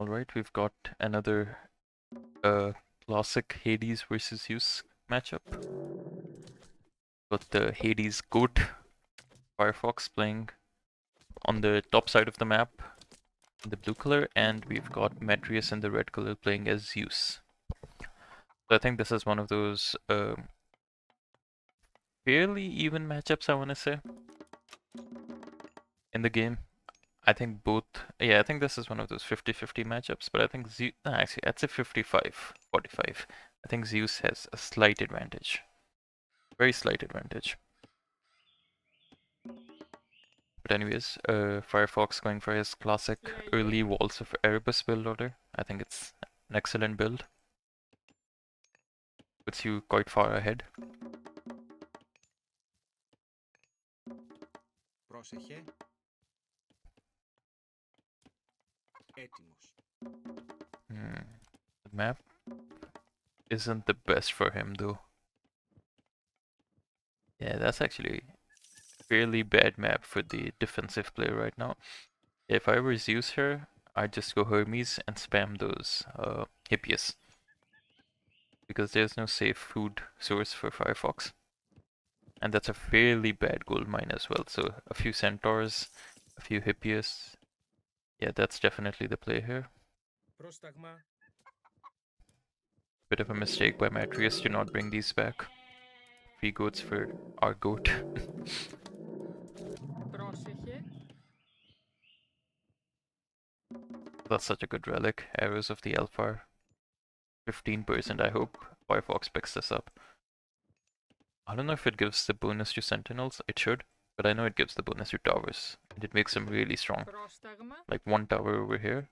Alright, we've got another classic Hades versus Zeus matchup. Got the Hades GOAT FireFox playing on the top side of the map in the blue color, and we've got Matreiuss in the red color playing as Zeus. So I think this is one of those fairly even matchups, I want to say, in the game. I think both, yeah, I think this is one of those 50-50 matchups, but I think Zeus, actually, that's a 55-45. I think Zeus has a slight advantage. Very slight advantage. But anyways, FireFox going for his classic early Walls of Erebus build order. I think it's an excellent build. Puts you quite far ahead. The map isn't the best for him though. Yeah, that's actually a fairly bad map for the defensive player right now. If I were Zeus here, I'd just go Hermes and spam those Hippias. Because there's no safe food source for FireFox. And that's a fairly bad gold mine as well. So a few Centaurs, a few Hippias. Yeah, that's definitely the play here. Bit of a mistake by matreiuss to not bring these back. 3 goats for our goat. That's such a good relic. Arrows of the Alphar. 15%, I hope FireFox picks this up. I don't know if it gives the bonus to Sentinels. It should. But I know it gives the bonus to towers. And it makes them really strong. Like 1 tower over here.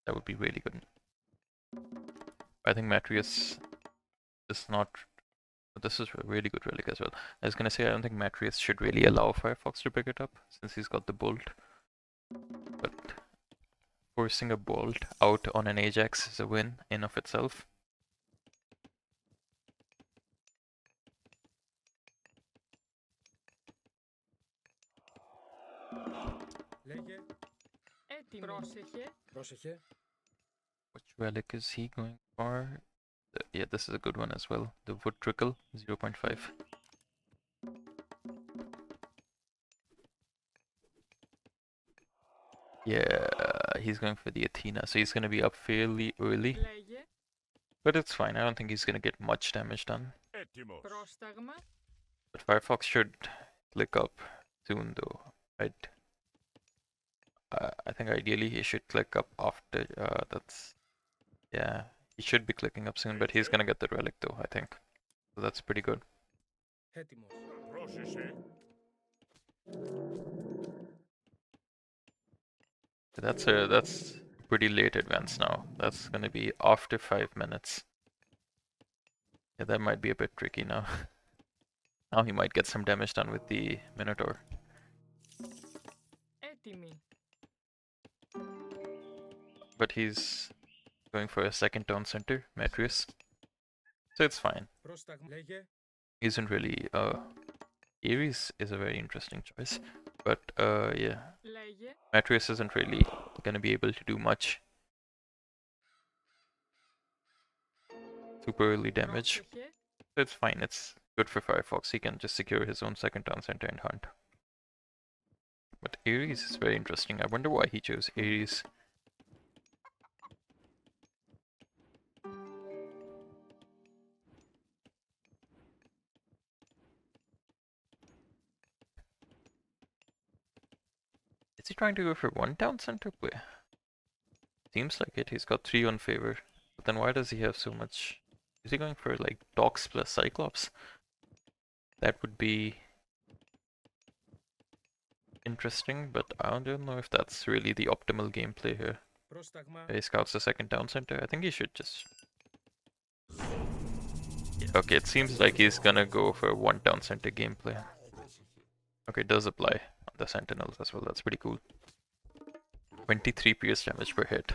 That would be really good. I think matreiuss is not... This is a really good relic as well. I was gonna say I don't think matreiuss should really allow FireFox to pick it up, since he's got the bolt. But forcing a bolt out on an Ajax is a win in of itself. Which relic is he going for? Yeah, this is a good one as well. The wood trickle, 0.5. Yeah, he's going for the Athena, so he's gonna be up fairly early. But it's fine, I don't think he's gonna get much damage done. But FireFox should click up soon though, right? I think ideally he should click up after, yeah, he should be clicking up soon, but he's gonna get the relic though, I think. So that's pretty good. That's pretty late advance now. That's gonna be after 5 minutes. Yeah, that might be a bit tricky now. Now he might get some damage done with the Minotaur. But he's going for a second town center, matreiuss. So it's fine. Isn't really Ares is a very interesting choice. But yeah. matreiuss isn't really gonna be able to do much. Super early damage. So it's fine, it's good for FireFox. He can just secure his own second town center and hunt. But Ares is very interesting. I wonder why he chose Ares. Is he trying to go for 1 town center play? Seems like it. He's got 3 on favor. But then why does he have so much? Is he going for like Dox plus Cyclops? That would be interesting, but I don't know if that's really the optimal gameplay here. He scouts the second town center. I think he should just... Yeah, okay, it seems like he's gonna go for 1 town center gameplay. Okay, it does apply on the sentinels as well. That's pretty cool. 23 pierce damage per hit.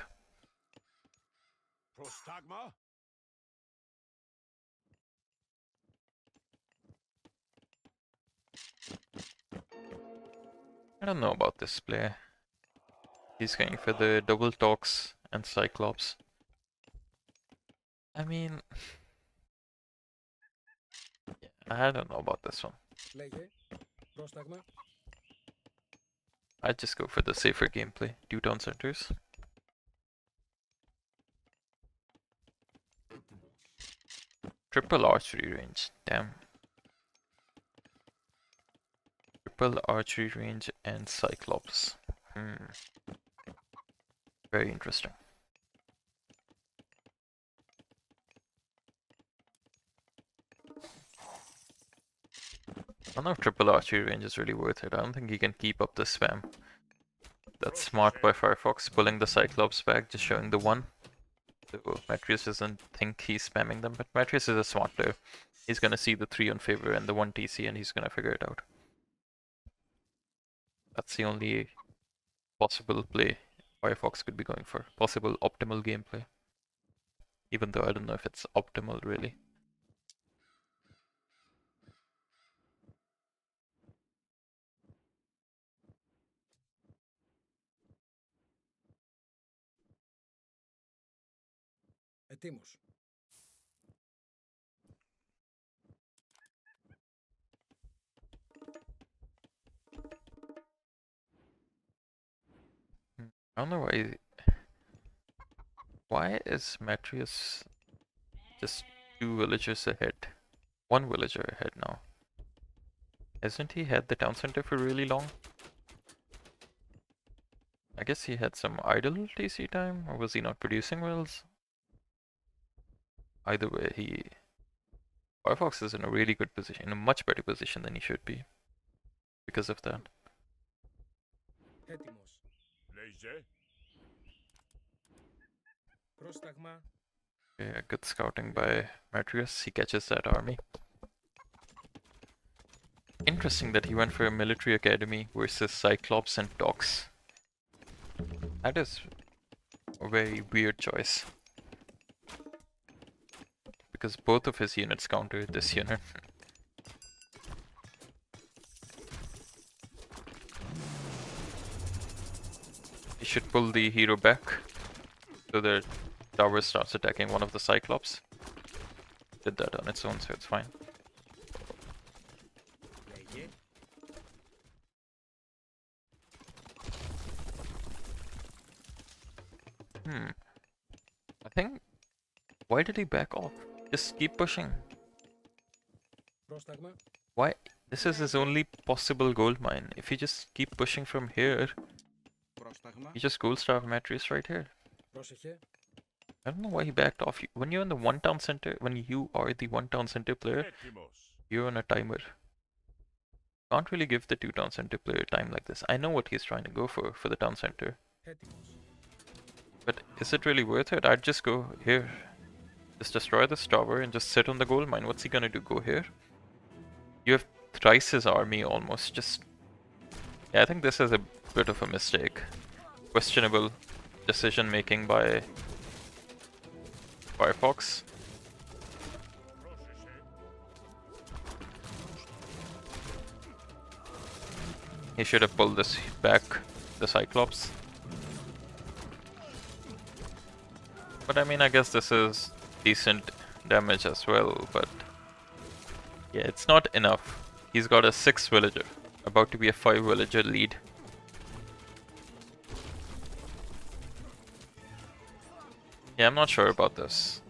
I don't know about this play. He's going for the double Tox and Cyclops. I mean, I don't know about this one. I'd just go for the safer gameplay. 2 town centers. Triple archery range. Damn. Triple archery range and Cyclops. Very interesting. I don't know if triple archery range is really worth it. I don't think he can keep up the spam. That's smart by FireFox, pulling the Cyclops back, just showing the 1. So matreiuss doesn't think he's spamming them, but matreiuss is a smart player. He's gonna see the 3 on favor and the 1 TC and he's gonna figure it out. That's the only possible play FireFox could be going for. Possible optimal gameplay. Even though I don't know if it's optimal really. Ετοίμος. I don't know why is matreiuss just 2 villagers ahead? 1 villager ahead now. Hasn't he had the town center for really long? I guess he had some idle TC time, or was he not producing wells? Either way, FireFox is in a really good position, in a much better position than he should be. Because of that. Έτοιμος. Πρόσταγμα. Yeah, good scouting by matreiuss. He catches that army. Interesting that he went for a military academy versus Cyclops and Tox. That is a very weird choice. Because both of his units counter this unit. He should pull the hero back so the tower starts attacking one of the Cyclops. Did that on its own, so it's fine. I think... Why did he back off? Just keep pushing. Πρόσταγμα. Why? This is his only possible gold mine. If you just keep pushing from here, Πρόσταγμα. you just gold starve matreiuss right here. Πρόσεχε. I don't know why he backed off. When you're in the 1 town center, when you are the 1 town center player, you're on a timer. Can't really give the 2 town center player time like this. I know what he's trying to go for the town center. Έτοιμος. But is it really worth it? I'd just go here. Just destroy this tower and just sit on the gold mine. What's he gonna do? Go here? You have thrice his army almost. Just... Yeah, I think this is a bit of a mistake. Questionable decision making by FireFox. He should have pulled this back, the Cyclops. But I mean, I guess this is decent damage as well, but yeah, it's not enough. He's got a 6 villager, about to be a 5 villager lead. Yeah, I'm not sure about this.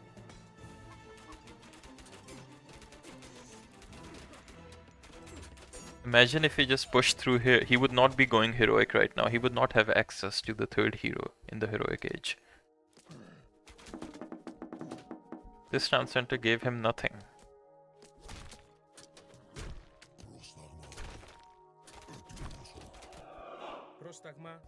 Imagine if he just pushed through here. He would not be going heroic right now. He would not have access to the 3rd hero in the heroic age. This town center gave him nothing. Πρόσταγμα.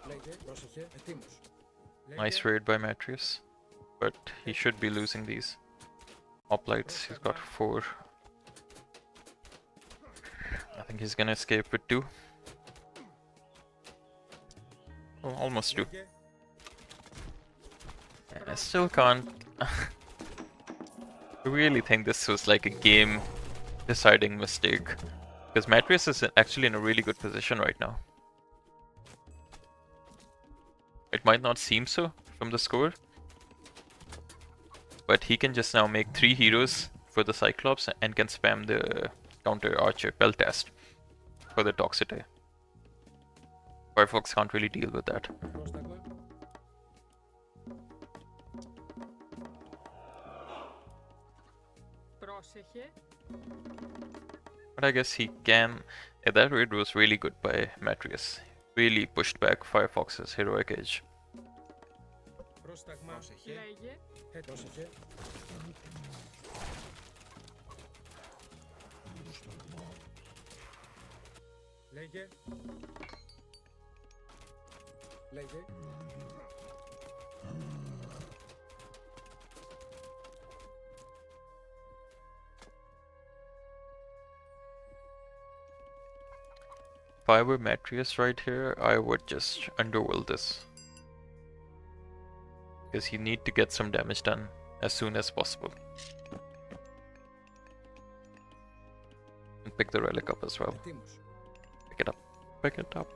Λέγε, πρόσεχε, ετοίμος. Nice raid by matreiuss, but he should be losing these. Hoplites, he's got 4. I think he's gonna escape with 2. Oh, almost 2. I still can't. I really think this was like a game deciding mistake. Because matreiuss is actually in a really good position right now. It might not seem so from the score, but he can just now make 3 heroes for the Cyclops and can spam the counter archer Peltast for the Toxicity. FireFox can't really deal with that. Πρόσταγμα. Πρόσεχε. But I guess he can. Yeah, that raid was really good by matreiuss. Really pushed back FireFox's heroic age. Πρόσταγμα. Λέγε. Πρόσεχε. Λέγε. Λέγε. If I were matreiuss right here, I would just underworld this. Because you need to get some damage done as soon as possible. And pick the relic up as well. Ετοίμος. Pick it up. Pick it up.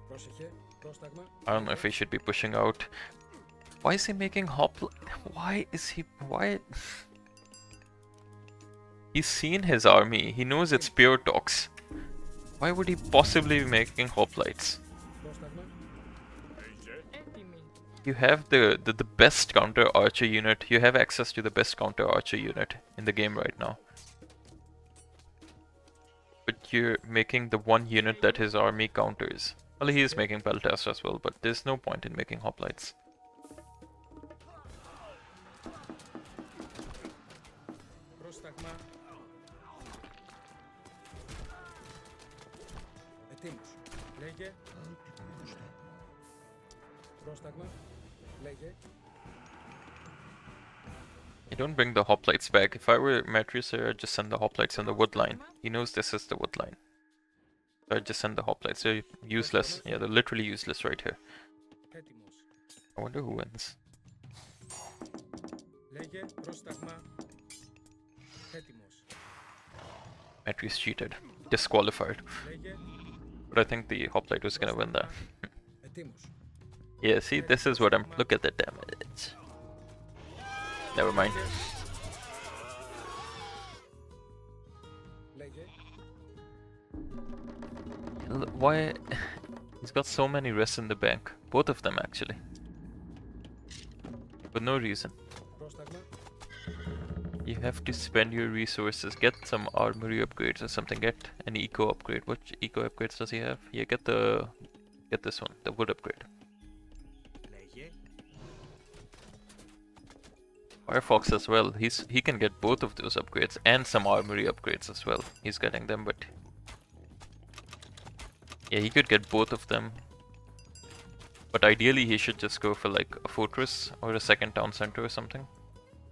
Πρόσεχε. Πρόσταγμα. I don't know if he should be pushing out. Why is he making hop? Why is he? Why? He's seen his army. He knows it's pure tox. Why would he possibly be making hoplites? Πρόσταγμα. Έτοιμη. You have the best counter archer unit. You have access to the best counter archer unit in the game right now. But you're making the one unit that his army counters. Well, he is making Peltast as well, but there's no point in making hoplites. Πρόσταγμα. Ετοίμος. Λέγε. Πρόσταγμα. Λέγε. You don't bring the hoplites back. If I were matreiuss here, I'd just send the hoplites on the wood line. He knows this is the wood line. So I'd just send the hoplites. They're useless. Yeah, they're literally useless right here. Έτοιμος. I wonder who wins. Λέγε. Πρόσταγμα. Έτοιμος. matreiuss cheated. Disqualified. Λέγε. But I think the hoplite was gonna win that. Ετοίμος. Yeah, see, this is what I'm... Look at the damage. Never mind. Λέγε. Why... He's got so many rests in the bank. Both of them, actually. For no reason. Πρόσταγμα. You have to spend your resources. Get some armory upgrades or something. Get an eco upgrade. What eco upgrades does he have? Yeah, get this one, the wood upgrade. Λέγε. FireFox as well. He can get both of those upgrades and some armory upgrades as well. He's getting them, but yeah, he could get both of them. But ideally, he should just go for like a fortress or a second town center or something.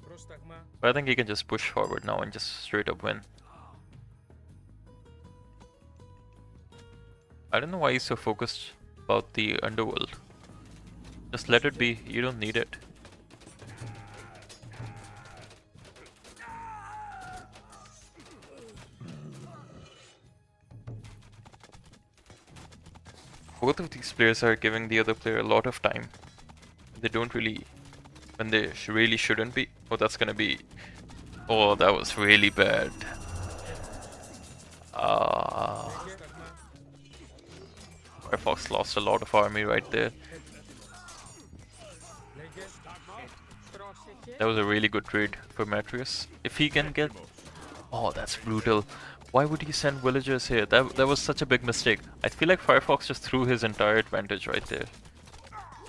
Πρόσταγμα. But I think he can just push forward now and just straight up win. I don't know why he's so focused about the underworld. Just let it be. You don't need it. Both of these players are giving the other player a lot of time. They don't really... when they really shouldn't be. Oh, that's gonna be... Oh, that was really bad. Πρόσταγμα. FireFox lost a lot of army right there. Λέγε. Πρόσεχε. That was a really good trade for matreiuss. If he can get... Oh, that's brutal. Why would he send villagers here? That was such a big mistake. I feel like FireFox just threw his entire advantage right there.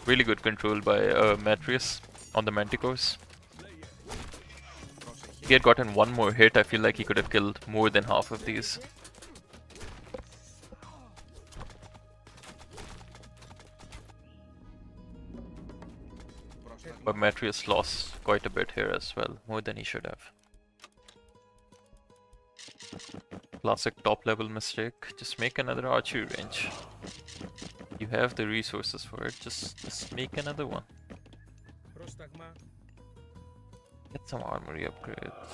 Really good control by matreiuss on the manticores. If he had gotten one more hit, I feel like he could have killed more than half of these. But matreiuss lost quite a bit here as well, more than he should have. classic top level mistake. Just make another archery range. You have the resources for it, just make another one. Πρόσταγμα. Get some armory upgrades.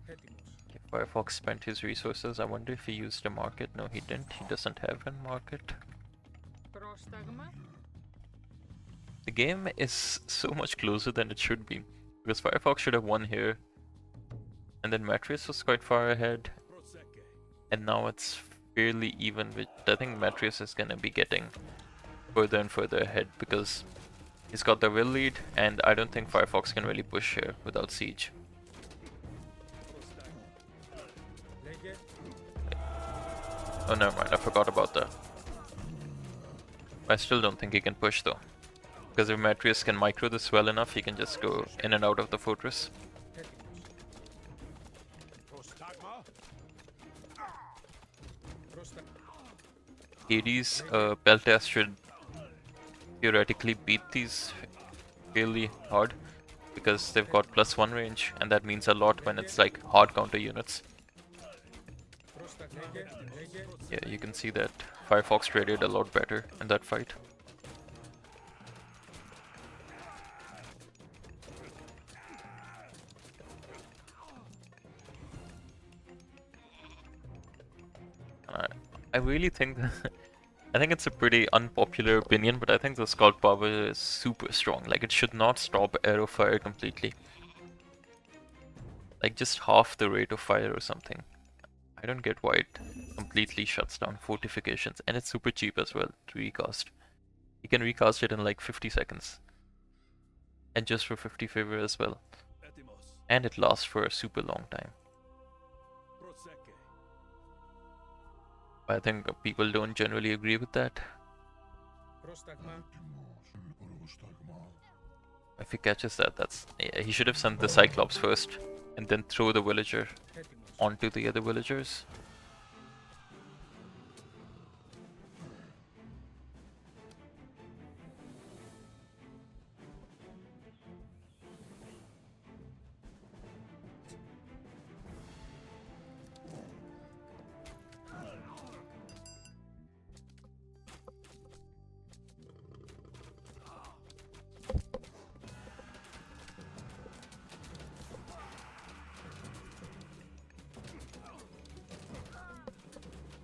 Έτοιμος. Okay, Firefox spent his resources. I wonder if he used a market. No, he didn't. He doesn't have a market. Πρόσταγμα. The game is so much closer than it should be. Because Firefox should have won here. And then matreiuss was quite far ahead. And now it's fairly even, with I think matreiuss is gonna be getting further and further ahead because he's got the will lead, and I don't think Firefox can really push here without siege. Λέγε. Oh, never mind, I forgot about that. I still don't think he can push though. Because if matreiuss can micro this well enough, he can just go in and out of the fortress. Hades, Peltas should theoretically beat these really hard because they've got +1 range, and that means a lot when it's like hard counter units. Yeah, you can see that Firefox traded a lot better in that fight. I really think I think it's a pretty unpopular opinion, but I think the Scald power is super strong. Like, it should not stop arrow fire completely. Like, just half the rate of fire or something. I don't get why it completely shuts down fortifications, and it's super cheap as well to recast. You can recast it in like 50 seconds. And just for 50 favor as well. And it lasts for a super long time. I think people don't generally agree with that. Πρόσταγμα. If he catches that, that's... Yeah, he should have sent the Cyclops first, and then throw the villager Έτοιμος. onto the other villagers.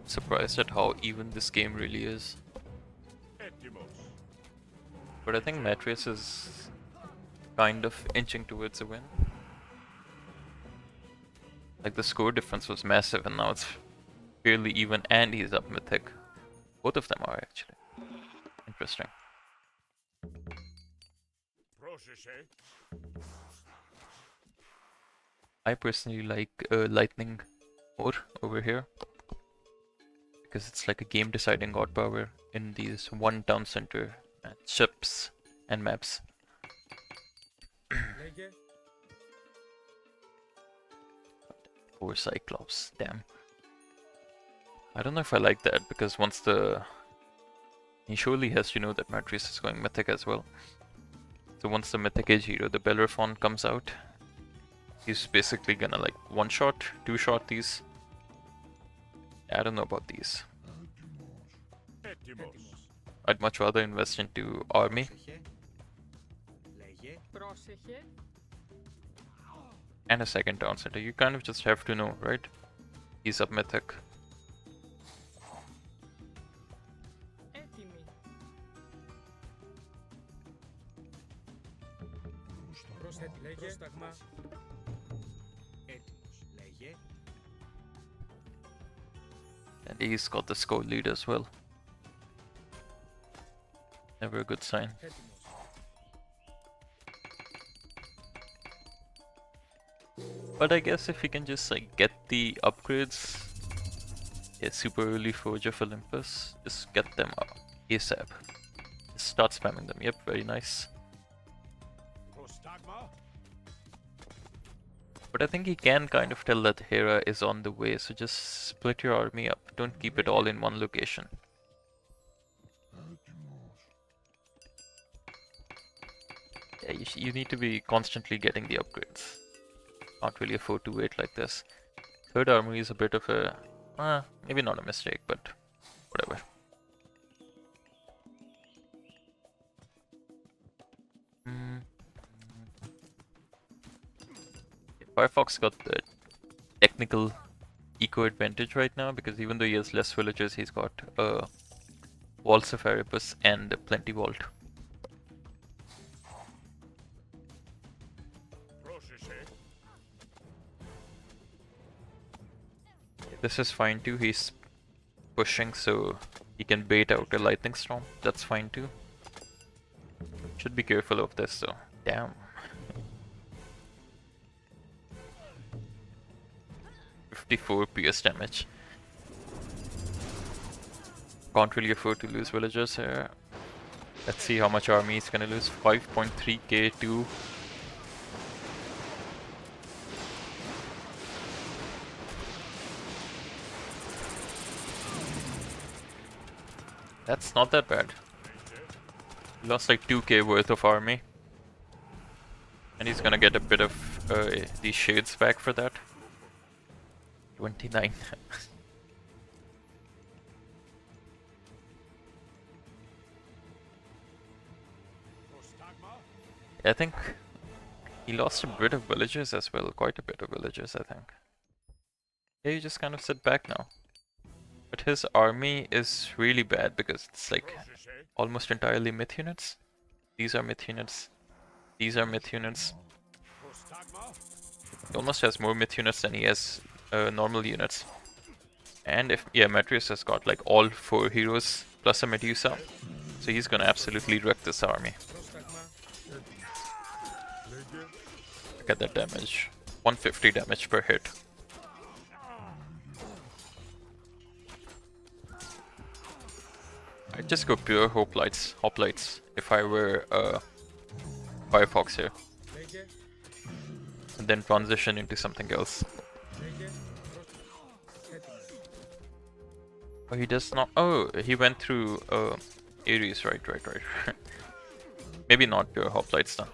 Surprised at how even this game really is. But I think matreiuss is kind of inching towards a win. Like, the score difference was massive, and now it's fairly even, and he's up mythic. Both of them are actually. Interesting. I personally like lightning more over here. Because it's like a game deciding god power in these one town center ships and maps. Λέγε. Poor Cyclops, damn. I don't know if I like that, because once the... He surely has to know that matreiuss is going mythic as well. So once the mythic age hero, the Bellerophon, comes out, he's basically gonna like one-shot, two-shot these. I don't know about these. I'd much rather invest into army Πρόσεχε. Λέγε. Πρόσεχε. and a second town center. You kind of just have to know, right? He's up mythic. Έτοιμη. Πρόσθετη. Λέγε. Πρόσταγμα. Έτοιμος. Λέγε. And he's got the score lead as well. Never a good sign. Έτοιμος. But I guess if he can just like get the upgrades, yeah, super early Forge of Olympus, just get them up ASAP. Just start spamming them. Yep, very nice. But I think he can kind of tell that Hera is on the way, so just split your army up. Don't keep it all in one location. Yeah, you need to be constantly getting the upgrades. Can't really afford to wait like this. Third armory is a bit of a, maybe not a mistake, but whatever. FireFox got the technical eco advantage right now because even though he has less villagers, he's got Walls of FireFox and Plenty Vault. This is fine too. He's pushing so he can bait out a lightning storm. That's fine too. Should be careful of this though. Damn. 54 PS damage. Can't really afford to lose villagers here. Let's see how much army he's gonna lose. 5.3k to that's not that bad. He lost like 2k worth of army. And he's gonna get a bit of these shades back for that. 29. I think he lost a bit of villagers as well. Quite a bit of villagers, I think. Yeah, you just kind of sit back now. But his army is really bad because it's like almost entirely myth units. These are myth units. These are myth units. He almost has more myth units than he has normal units. And if, yeah, matreiuss has got like all 4 heroes plus a Medusa. So he's gonna absolutely wreck this army. Look at that damage. 150 damage per hit. I'd just go pure hoplites if I were FireFox here. And then transition into something else. Oh, he does not. Oh, he went through Ares, right. Maybe not pure hoplites then.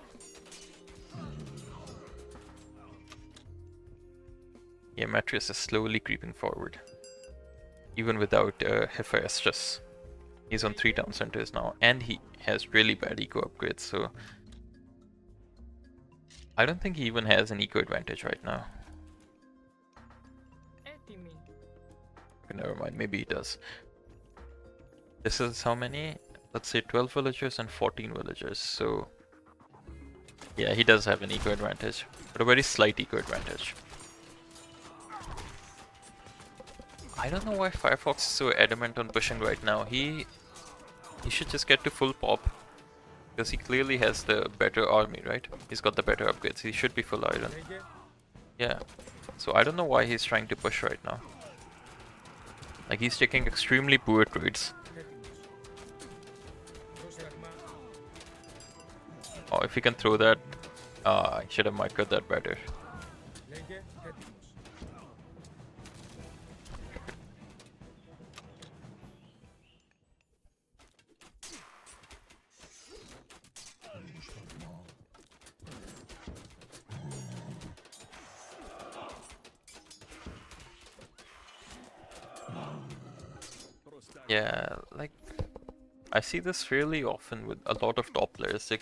Yeah, matreiuss is slowly creeping forward. Even without Hephaestus. He's on 3 town centers now, and he has really bad eco upgrades, so I don't think he even has an eco advantage right now. Okay, never mind, maybe he does. This is how many? Let's say 12 villagers and 14 villagers, so yeah, he does have an eco advantage, but a very slight eco advantage. I don't know why FireFox is so adamant on pushing right now. He should just get to full pop. Because he clearly has the better army, right? He's got the better upgrades. He should be full iron. Yeah. So I don't know why he's trying to push right now. Like he's taking extremely poor trades. Oh, if he can throw that, I should have microed that better. Yeah, like I see this really often with a lot of top players. They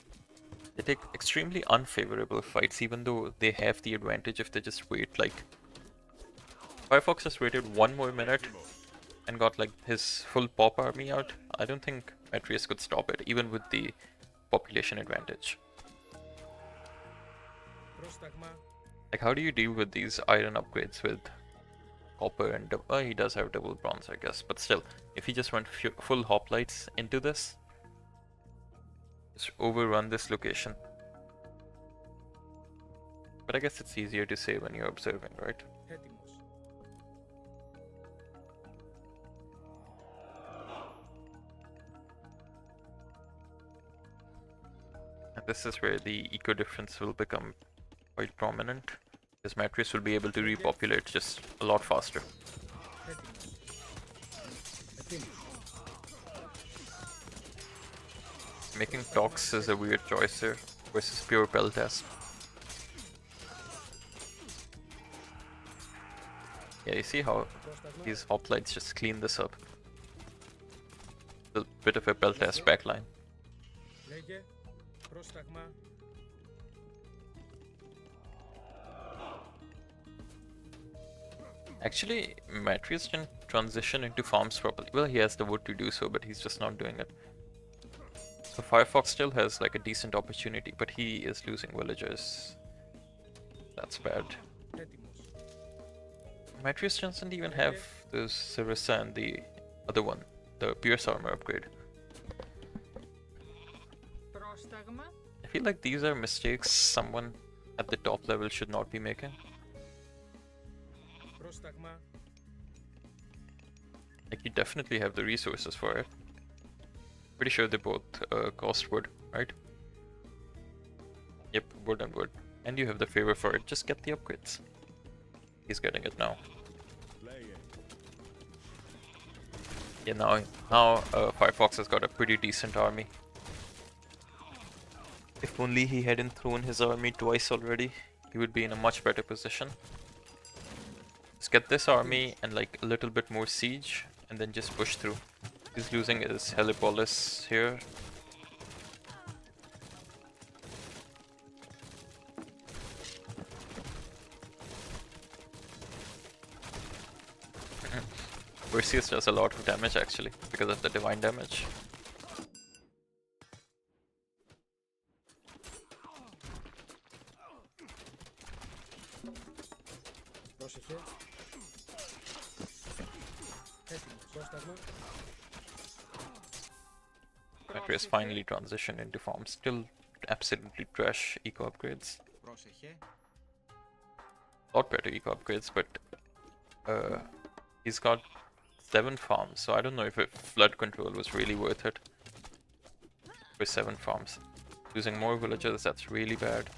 take extremely unfavorable fights even though they have the advantage if they just wait. Like FireFox just waited 1 more minute and got like his full pop army out. I don't think matreiuss could stop it even with the population advantage. Like how do you deal with these iron upgrades with copper and he does have double bronze I guess, but still if he just went full hoplites into this, just overrun this location. But I guess it's easier to say when you're observing, right? And this is where the eco difference will become quite prominent. Because matreiuss will be able to repopulate just a lot faster. Making Tox is a weird choice here. versus pure Beltas. Yeah, you see how Πρόσταγμα. these hoplites just clean this up. A bit of a Beltas backline. Λέγε. Πρόσταγμα. Actually, matreiuss can transition into farms properly. Well, he has the wood to do so, but he's just not doing it. So FireFox still has like a decent opportunity, but he is losing villagers. That's bad. Έτοιμος. matreiuss doesn't even have the Sarissa and the other one, the Pierce armor upgrade. Πρόσταγμα. I feel like these are mistakes someone at the top level should not be making. Πρόσταγμα. Like, you definitely have the resources for it. Pretty sure they both cost wood, right? Yep, wood and wood. And you have the favor for it, just get the upgrades. He's getting it now. Yeah, now FireFox has got a pretty decent army. If only he hadn't thrown his army twice already, he would be in a much better position. Just get this army and like a little bit more siege, and then just push through. He's losing his Helipolis here. Perseus does a lot of damage actually, because of the divine damage. Πρόσεχε. Έτοιμος. Πρόσταγμα. matreiuss finally transitioned into farm. Still absolutely trash eco upgrades. Πρόσεχε. Lot better eco upgrades, but he's got 7 farms, so I don't know if flood control was really worth it. For 7 farms. Losing more villagers, that's really bad.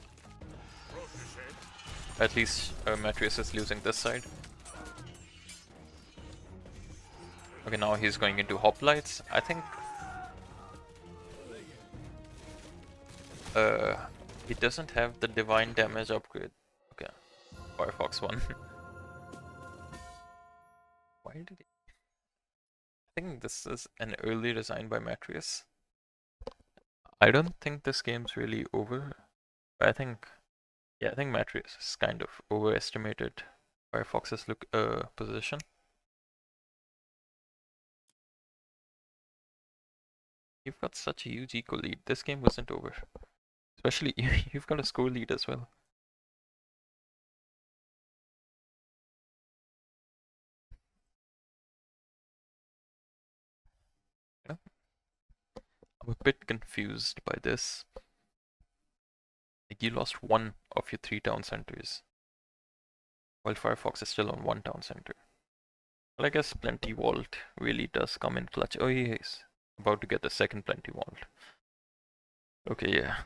At least matreiuss is losing this side. Okay, now he's going into hoplites. I think he doesn't have the divine damage upgrade. Okay, FireFox won. Why did he? I think this is an early design by matreiuss. I don't think this game's really over. But I think matreiuss is kind of overestimated FireFox's position. You've got such a huge eco lead. This game wasn't over. Especially, you've got a score lead as well. Yeah. I'm a bit confused by this. Like, you lost 1 of your 3 town centers, while FireFox is still on 1 town center. Well, I guess Plenty Vault really does come in clutch. Oh, he's about to get the second Plenty Vault. Okay, yeah.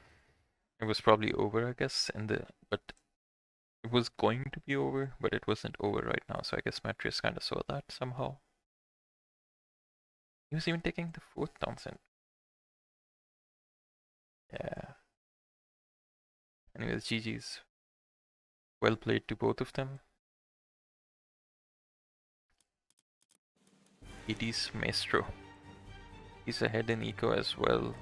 It was probably over, I guess, but it was going to be over, but it wasn't over right now, so I guess matreiuss kind of saw that somehow. He was even taking the 4th town center. Yeah. Anyways, GG's. Well played to both of them. ED's Maestro. He's ahead in eco as well.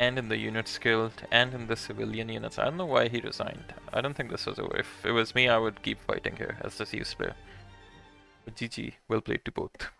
And in the unit skilled, and in the civilian units. I don't know why he resigned. I don't think this was over. If it was me, I would keep fighting here as the Zeus player. But GG, well played to both.